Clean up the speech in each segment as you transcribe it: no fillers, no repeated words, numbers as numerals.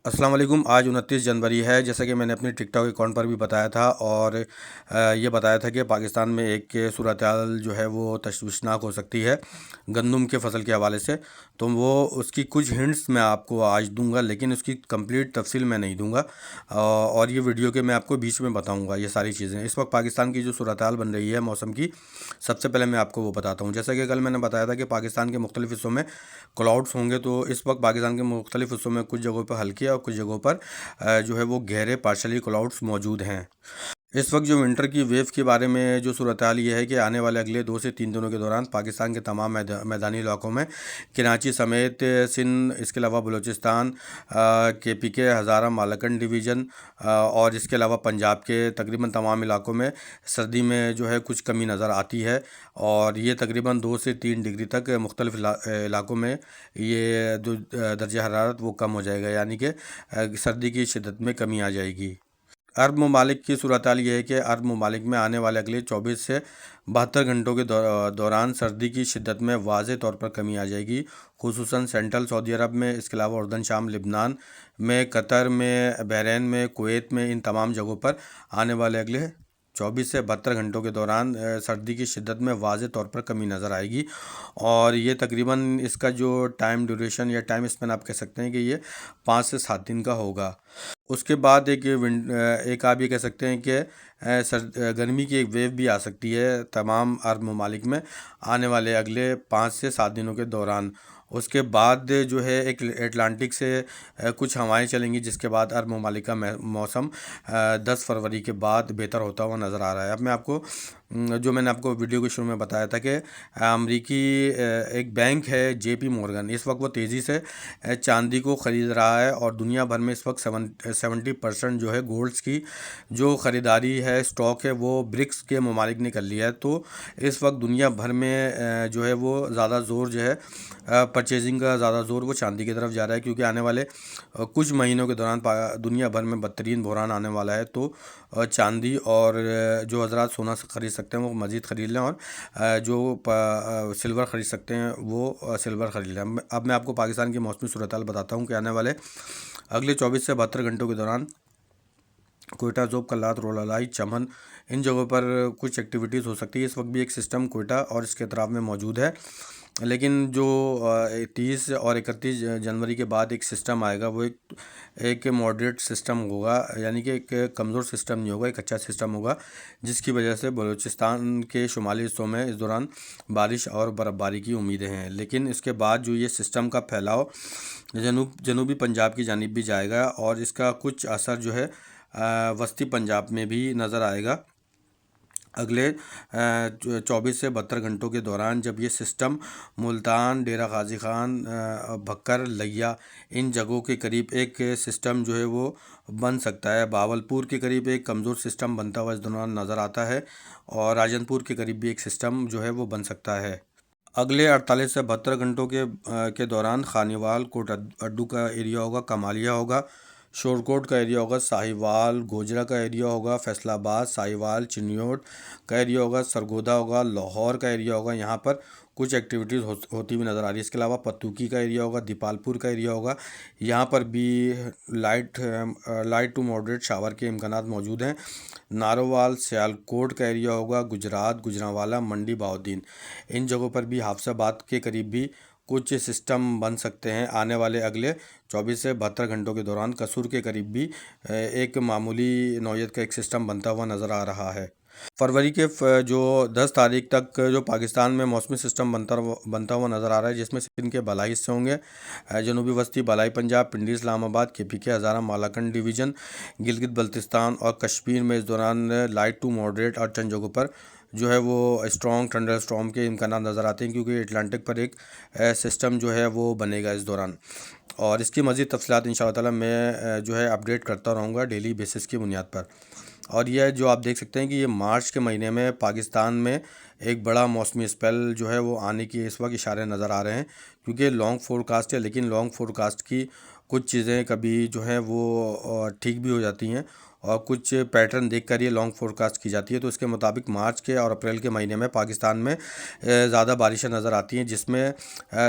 السلام علیکم۔ آج 29 جنوری ہے، جیسا کہ میں نے اپنی ٹک ٹاک اکاؤنٹ پر بھی بتایا تھا، اور یہ بتایا تھا کہ پاکستان میں ایک صورتحال جو ہے وہ تشویشناک ہو سکتی ہے گندم کے فصل کے حوالے سے۔ تو وہ اس کی کچھ ہنٹس میں آپ کو آج دوں گا، لیکن اس کی کمپلیٹ تفصیل میں نہیں دوں گا، اور یہ ویڈیو کے میں آپ کو بیچ میں بتاؤں گا یہ ساری چیزیں۔ اس وقت پاکستان کی جو صورتحال بن رہی ہے موسم کی، سب سے پہلے میں آپ کو وہ بتاتا ہوں۔ جیسا کہ کل میں نے بتایا تھا کہ پاکستان کے مختلف حصوں میں کلاؤڈس ہوں گے، تو اس وقت پاکستان کے مختلف حصوں میں کچھ جگہوں پر ہلکے اور کچھ جگہوں پر جو ہے وہ گہرے پارشلی کلاؤڈس موجود ہیں۔ اس وقت جو ونٹر کی ویو کے بارے میں جو صورتحال یہ ہے کہ آنے والے اگلے 2 سے 3 دنوں کے دوران پاکستان کے تمام میدانی علاقوں میں، کراچی سمیت سندھ، اس کے علاوہ بلوچستان، KPK، ہزارہ مالاکنڈ ڈویژن، اور اس کے علاوہ پنجاب کے تقریباً تمام علاقوں میں سردی میں جو ہے کچھ کمی نظر آتی ہے، اور یہ تقریباً 2 سے 3 ڈگری تک مختلف علاقوں میں یہ جو درجہ حرارت وہ کم ہو جائے گا، یعنی کہ سردی کی شدت میں کمی آ جائے گی۔ عرب ممالک کی صورتحال یہ ہے کہ عرب ممالک میں آنے والے اگلے 24 سے 72 گھنٹوں کے دوران سردی کی شدت میں واضح طور پر کمی آ جائے گی، خصوصاً سینٹرل سعودی عرب میں، اس کے علاوہ اردن، شام، لبنان میں، قطر میں، بحرین میں، کویت میں، ان تمام جگہوں پر آنے والے اگلے 24 سے 72 گھنٹوں کے دوران سردی کی شدت میں واضح طور پر کمی نظر آئے گی، اور یہ تقریباً اس کا جو ٹائم ڈیوریشن یا ٹائم اسپین آپ کہہ سکتے ہیں کہ یہ 5 سے 7 دن کا ہوگا۔ اس کے بعد ایک آپ یہ کہہ سکتے ہیں کہ گرمی کی ایک ویو بھی آ سکتی ہے تمام عرب ممالک میں آنے والے اگلے 5 سے 7 دنوں کے دوران۔ اس کے بعد جو ہے ایک اٹلانٹک سے کچھ ہوائیں چلیں گی، جس کے بعد عرب ممالک کا موسم 10 فروری کے بعد بہتر ہوتا ہوا نظر آ رہا ہے۔ اب میں آپ کو جو میں نے آپ کو ویڈیو کے شروع میں بتایا تھا کہ امریکی ایک بینک ہے JP مورگن، اس وقت وہ تیزی سے چاندی کو خرید رہا ہے، اور دنیا بھر میں اس وقت 70% جو ہے گولڈس کی جو خریداری ہے، اسٹاک ہے، وہ برکس کے ممالک نے کر لیا ہے۔ تو اس وقت دنیا بھر میں جو ہے وہ زیادہ زور جو ہے پرچیزنگ کا زیادہ زور وہ چاندی کی طرف جا رہا ہے، کیونکہ آنے والے کچھ مہینوں کے دوران دنیا بھر میں بدترین بحران آنے والا ہے۔ تو چاندی اور جو حضرات سونا خرید سکتے ہیں وہ مزید خرید لیں، اور جو سلور خرید سکتے ہیں وہ سلور خرید لیں۔ اب میں آپ کو پاکستان کی موسمی صورتحال بتاتا ہوں کہ آنے والے اگلے 24 سے 72 گھنٹوں کے دوران کوئٹہ، ذوب، کلات، رولالائی، چمن، ان جگہوں پر کچھ ایکٹیویٹیز ہو سکتی ہے۔ اس وقت بھی ایک سسٹم کوئٹہ اور اس کے اطراف میں موجود ہے، لیکن جو 30 اور 31 جنوری کے بعد ایک سسٹم آئے گا، وہ ایک ماڈریٹ سسٹم ہوگا، یعنی کہ ایک کمزور سسٹم نہیں ہوگا، ایک اچھا سسٹم ہوگا، جس کی وجہ سے بلوچستان کے شمالی حصوں میں اس دوران بارش اور برف باری کی امیدیں ہیں۔ لیکن اس کے بعد جو یہ سسٹم کا پھیلاؤ جنوبی پنجاب کی جانب بھی جائے گا، اور اس کا کچھ اثر جو ہے وسطی پنجاب میں بھی نظر آئے گا اگلے 24 سے 72 گھنٹوں کے دوران، جب یہ سسٹم ملتان، ڈیرہ غازی خان، بھکر، لیا، ان جگہوں کے قریب ایک سسٹم جو ہے وہ بن سکتا ہے۔ باولپور کے قریب ایک کمزور سسٹم بنتا ہوا اس دوران نظر آتا ہے، اور راجن پور کے قریب بھی ایک سسٹم جو ہے وہ بن سکتا ہے۔ اگلے 48 سے 72 گھنٹوں کے دوران خانیوال، کوٹ اڈو کا ایریا ہوگا، کمالیہ ہوگا، شورکوٹ کا ایریا ہوگا، ساہیوال، گوجرا کا ایریا ہوگا، فیصل آباد، ساہیوال، چنیوٹ کا ایریا ہوگا، سرگودا ہوگا، لاہور کا ایریا ہوگا، یہاں پر کچھ ایکٹیویٹیز ہوتی ہوئی نظر آ رہی ہے۔ اس کے علاوہ پتوکی کا ایریا ہوگا، دیپال پور کا ایریا ہوگا، یہاں پر بھی لائٹ ٹو ماڈریٹ شاور کے امکانات موجود ہیں۔ نارووال، سیالکوٹ کا ایریا ہوگا، گجرات، گجرانوالا، منڈی بہاؤدین، ان جگہوں پر بھی حافظ آباد کے قریب بھی کچھ سسٹم بن سکتے ہیں آنے والے اگلے 24 سے 72 گھنٹوں کے دوران۔ قصور کے قریب بھی ایک معمولی نوعیت کا ایک سسٹم بنتا ہوا نظر آ رہا ہے۔ فروری کے جو 10 تاریخ تک جو پاکستان میں موسمی سسٹم بنتا ہوا نظر آ رہا ہے، جس میں سندھ کے بالائی حصے ہوں گے، جنوبی وسطی بالائی پنجاب، پنڈی، اسلام آباد، KPK، ہزارہ مالاکنڈ ڈویژن، گلگت بلتستان اور کشمیر میں اس دوران لائٹ ٹو ماڈریٹ اور چند جگہوں پر جو ہے وہ اسٹرانگ تھنڈر اسٹارم کے امکانات نظر آتے ہیں، کیونکہ اٹلانٹک پر ایک سسٹم جو ہے وہ بنے گا اس دوران، اور اس کی مزید تفصیلات انشاءاللہ تعالی میں جو ہے اپڈیٹ کرتا رہوں گا ڈیلی بیسس کی بنیاد پر۔ اور یہ جو آپ دیکھ سکتے ہیں کہ یہ مارچ کے مہینے میں پاکستان میں ایک بڑا موسمی اسپیل جو ہے وہ آنے کی اس وقت اشارے نظر آ رہے ہیں، کیونکہ لانگ فور کاسٹ ہے، لیکن لانگ فور کاسٹ کی کچھ چیزیں کبھی جو ہیں وہ ٹھیک بھی ہو جاتی ہیں، اور کچھ پیٹرن دیکھ کر یہ لانگ فورکاسٹ کی جاتی ہے۔ تو اس کے مطابق مارچ کے اور اپریل کے مہینے میں پاکستان میں زیادہ بارشیں نظر آتی ہیں، جس میں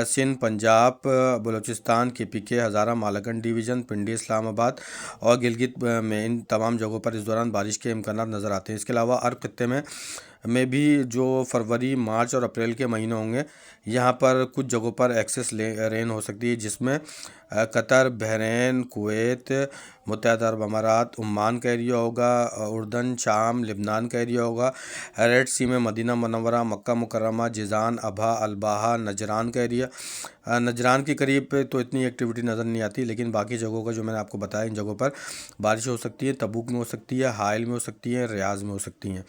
سندھ، پنجاب، بلوچستان، KPK، ہزارہ، مالاکنڈ ڈویژن، پنڈی، اسلام آباد اور گلگت میں ان تمام جگہوں پر اس دوران بارش کے امکانات نظر آتے ہیں۔ اس کے علاوہ عرب خطے میں بھی جو فروری، مارچ اور اپریل کے مہینے ہوں گے، یہاں پر کچھ جگہوں پر ایکسیس رین ہو سکتی ہے، جس میں قطر، بحرین، کویت، متحدہ عرب امارات، عمان کا ایریا ہوگا، اردن، شام، لبنان کا ایریا ہوگا، ریڈ سی میں مدینہ منورہ، مکہ مکرمہ، جیزان، ابہا، الباحہ، نجران کا ایریا۔ نجران کے قریب تو اتنی ایکٹیویٹی نظر نہیں آتی، لیکن باقی جگہوں کا جو میں نے آپ کو بتایا، ان جگہوں پر بارش ہو سکتی ہے۔ تبوک میں ہو سکتی ہے، حائل میں ہو سکتی ہے، ریاض میں ہو سکتی ہیں۔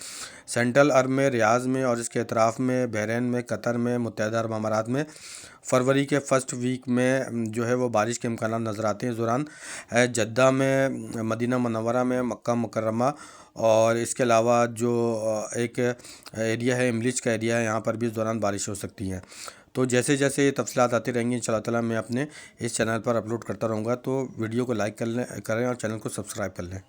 سینٹرل عرب میں، ریاض میں اور اس کے اطراف میں، بحرین میں، قطر میں، متحدہ عرب امارات میں فروری کے فرسٹ ویک میں جو ہے وہ بارش کے امکانات نظر آتے ہیں۔ اس دوران جدہ میں، مدینہ منورہ میں، مکہ مکرمہ اور اس کے علاوہ جو ایک ایریا ہے املچ کا ایریا ہے، یہاں پر بھی اس دوران بارش ہو سکتی ہے۔ تو جیسے جیسے یہ تفصیلات آتی رہیں گی انشاءاللہ تعالیٰ میں اپنے اس چینل پر اپلوڈ کرتا رہوں گا، تو ویڈیو کو لائک کریں اور چینل کو سبسکرائب کر لیں۔